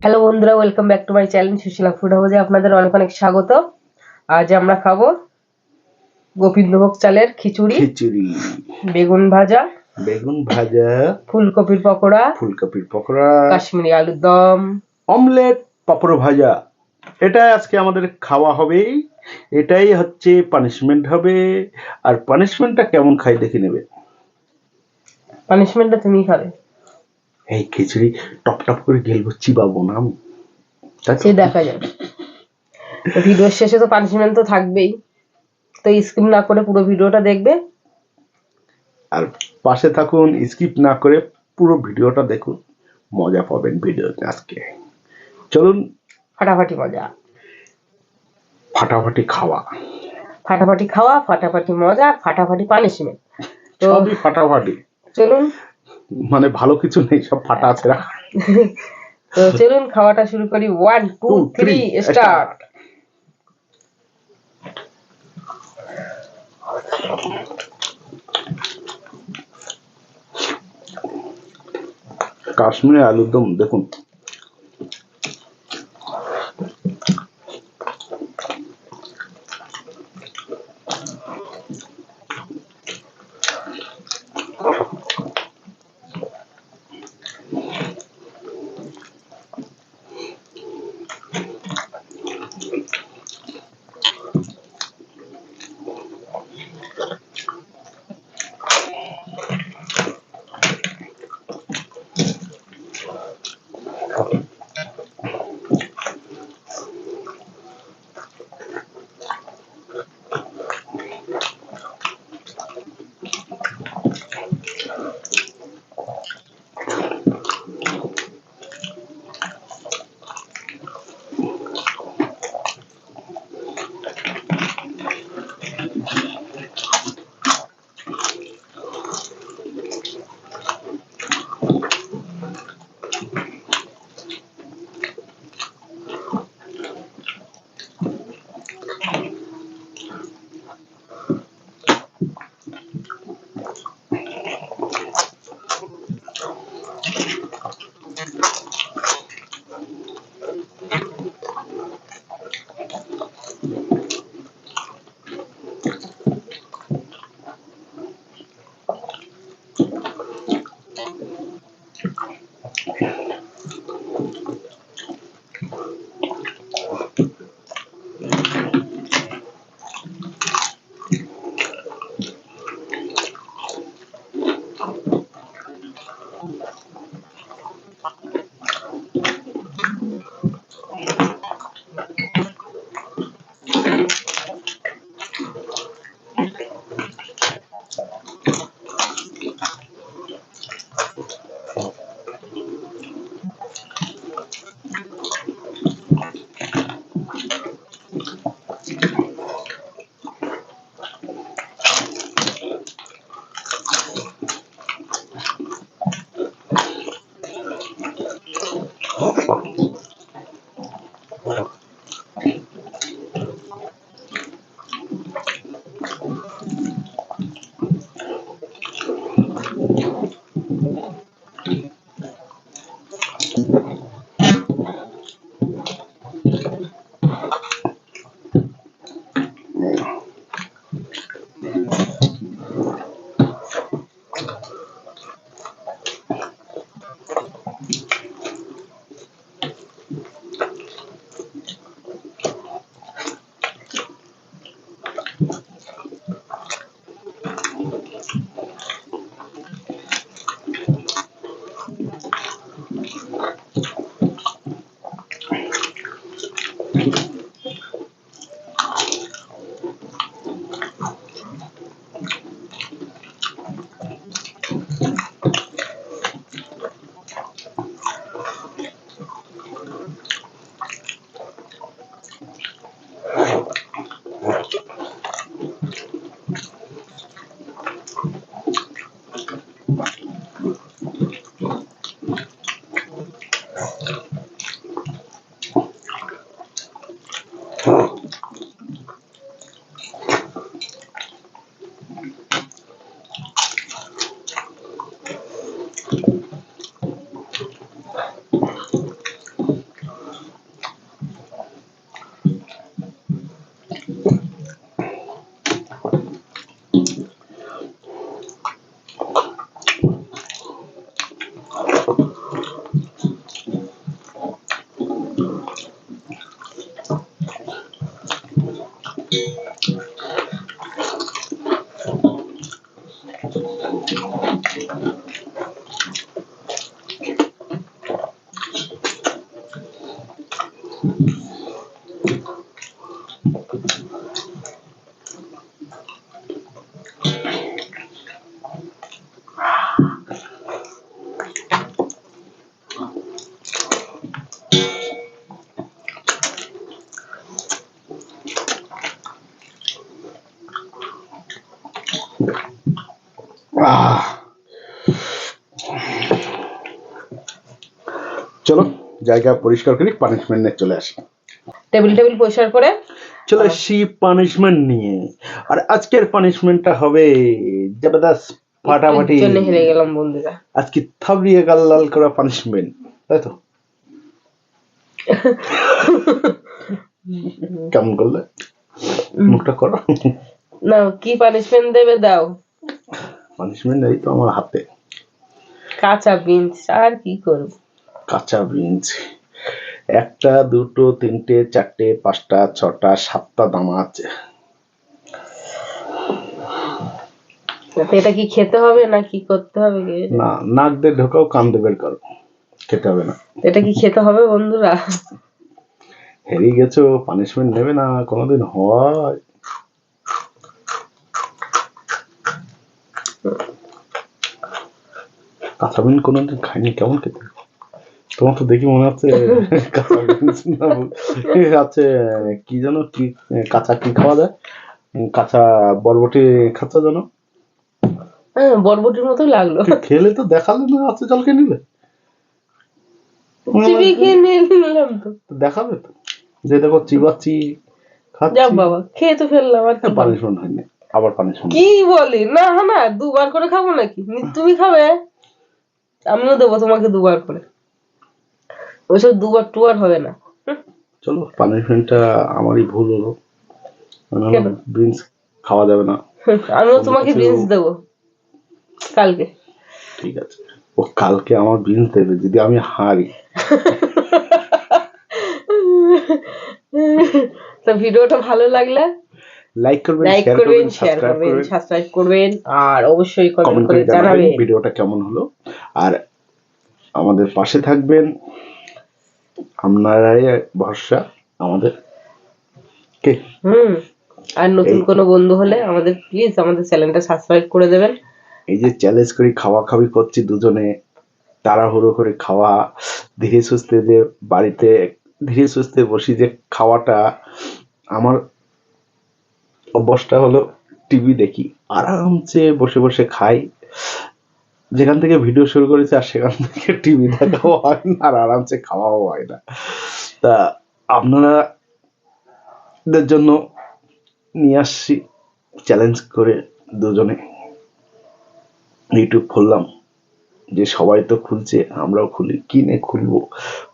Hello বন্ধুরা, welcome back to my channel Sushila food হাউসে আপনাদের অনেক অনেক স্বাগত। আজ আমরা খাবো গোবিন্দভোগ চালের খিচুড়ি, বেগুন ভাজা, ফুলকপির পকোড়া, কাশ্মীরি আলুর দম, অমলেট, পাপড় ভাজা। এটা আজকে আমাদের খাওয়া হবে। এটাই হচ্ছে পানিশমেন্ট হবে। আর পানিশমেন্টটা কেমন খাই দেখে নেবে। পানিশমেন্টটা তুমি খাবে। এই খিচুড়ি টপ টপ করে গেলবো, চিবাবো না আমি। সে দেখা যাবে। তো ভিডিওর শেষে তো পানিশমেন্ট তো থাকবেই, তো স্কিপ না করে পুরো ভিডিওটা দেখবে। আর পাশে থাকুন, স্কিপ না করে পুরো ভিডিওটা দেখুন, মজা পাবেন ভিডিওতে। আজকে চলুন, ফাটাফাটি মজা, ফাটাফাটি খাওয়া, ফাটাফাটি খাওয়া, ফাটাফাটি মজা, ফাটাফাটি পানিশমেন্ট। তো সবই ফাটাফাটি। চলুন, মানে ভালো কিছু নেই, সব ফাটা আছে। তো চলুন খাওয়াটা শুরু করি। 1 2 3 স্টার্ট। কাশ্মীরি আলুর দম দেখুন, চলো জায়গা পরিষ্কার করি, পানিশমেন্ট নিয়ে চলে আসি। টেবিল পরিষ্কার করে চলে আসি পানিশমেন্ট নিয়ে। আর আজকের পানিশমেন্টটা হবে জবরদস্ত, ফাটাফাটি। জন্য হেরে গেলাম বন্ধুরা। আজকে থাবড়িয়ে গাল লাল করা পানিশমেন্ট, তাই তো? কেমন করলে মুখটা করো না, কি পানিশমেন্ট দেবে দাও। পানিশমেন্ট এই তো আমার হাতে, কাঁচা বিনস। আর কি করব? কাঁচা বিনস। 1টা 2টো 3টে 4টে 5টা 6টা 7টা দানা আছে। এটা কি খেতে হবে না কি করতে হবে? না, নাক দিয়ে ঢোকাও, কান দিয়ে বের করো, খেতে হবে না। এটা কি খেতে হবে বন্ধুরা? হেরে গেছো, পানিশমেন্ট নেবে না কোনোদিন হয়? কাঁচা বিন কোনোদিন খাইনি, কেমন খেতে? তোমার তো দেখি মনে হচ্ছে কাঁচা বিনস না, আছে কি জানো, কি কাঁচা কি খাওয়া যায়, কাঁচা বরবটি খাচ্ছ জানো? হ্যাঁ, বরবটির মতো লাগলো। খেলে তো দেখালে না, আছে জলকে নিলে নিলাম তো, দেখাবে তো যে দেখো চিবাচ্ছি যা বাবা, খেয়ে তো ফেললাম। আর কি পানিশমেন্ট হয়নি, আবার পানিশমেন্ট। কি বলি? না না, 2বার করে খাবো নাকি? তুমি খাবে, আমিও দেবো তোমাকে 2বার করে। ওইসব 2বার হবে না। চলো, পানিশমেন্টটা আমারই ভুল হলো, বিনস খাওয়া যাবে না। আমিও তোমাকে বিনস দেবো কালকে। ঠিক আছে, ও কালকে আমার বিনস দেবে যদি আমি হারি। তো ভিডিওটা ভালো লাগলে লাইক করবেন, শেয়ার করবেন, সাবস্ক্রাইব করবেন, আর অবশ্যই কমেন্ট করে জানাবেন ভিডিওটা কেমন হলো। আর আমাদের পাশে থাকবেন, আপনারাই ভরসা আমাদের কে। আর নতুন কোনো বন্ধু হলে আমাদের প্লিজ আমাদের চ্যানেলটা সাবস্ক্রাইব করে দেবেন। এই যে চ্যালেঞ্জ করে খাওয়া খাবি করছি দুজনে, তাড়াহুড়ো করে খাওয়া, ধীরে সুস্থে যে বাড়িতে ধীরে সুস্থে বসি যে খাওয়াটা, আমার অভ্যাসটা হলো টিভি দেখি, আরামসে বসে বসে খাই। যেখান থেকে ভিডিও শুরু করেছে আর সেখান থেকে টিভি দেখাও হয় না, আর আরামসে খাওয়াও হয় না। তা আপনাদের জন্য নিয়ে আসছি চ্যালেঞ্জ করে দুজনে ইউটিউব খুললাম, যে সবাই তো খুলছে আমরাও খুলি, কিনে খুলবো।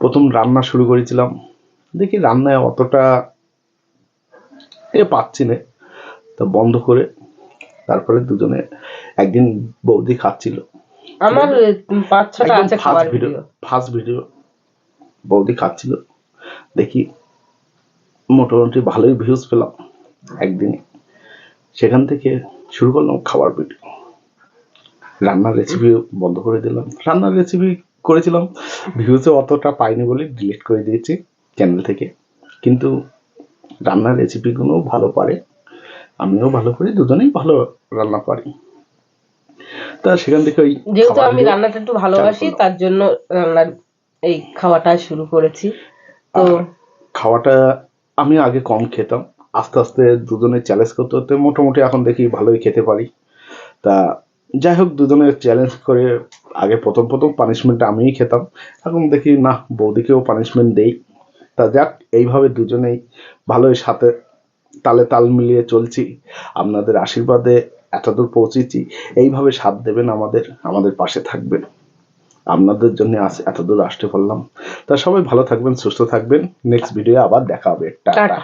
প্রথম রান্না শুরু করেছিলাম, দেখি রান্নায় অতটা পাচ্ছি না, তো বন্ধ করে তারপরে দুজনে একদিন বৌদি খাচ্ছিল, আমার 5-6টা আছে খাবার ভিডিও, ফার্স্ট ভিডিও বৌদি খাচ্ছিল, দেখি মোটামুটি ভালোই ভিউজ পেলাম একদিনে। সেখান থেকে শুরু করলাম খাবার ভিডিও। রান্নার রেসিপি বন্ধ করে দিলাম, রান্নার রেসিপি করেছিলাম, ভিউজে অতটা পাইনি বলে ডিলিট করে দিয়েছি চ্যানেল থেকে। কিন্তু রান্নার রেসিপিগুলো ভালো পারে, আমিও ভালো করি, দুজনেই ভালো রান্না পারি। তা সেখান থেকে ওই যেহেতু আমি রান্নাটা একটু ভালোবাসি, তার জন্য রান্নার এই খাওয়াটা শুরু করেছি। তো খাওয়াটা আমি আগে কম খেতাম, আস্তে আস্তে দুজনে চ্যালেঞ্জ করতে করতে মোটামুটি এখন দেখি ভালোই খেতে পারি। তা যাই হোক, দুজনে চ্যালেঞ্জ করে আগে প্রথম পানিশমেন্টটা আমিই খেতাম, এখন দেখি না বৌদিকেও পানিশমেন্ট দেই। তা যাক, এইভাবে দুজনেই ভালোই সাথে তালে তাল মিলিয়ে চলছি। আপনাদের আশীর্বাদে এতদূর পৌঁছেছি, এইভাবে সাথ দেবেন, আমাদের পাশে থাকবেন, আপনাদের জন্য এতদূর আসতে পারলাম। তা সবাই ভালো থাকবেন, সুস্থ থাকবেন, নেক্সট ভিডিও আবার দেখা হবে। টাটা।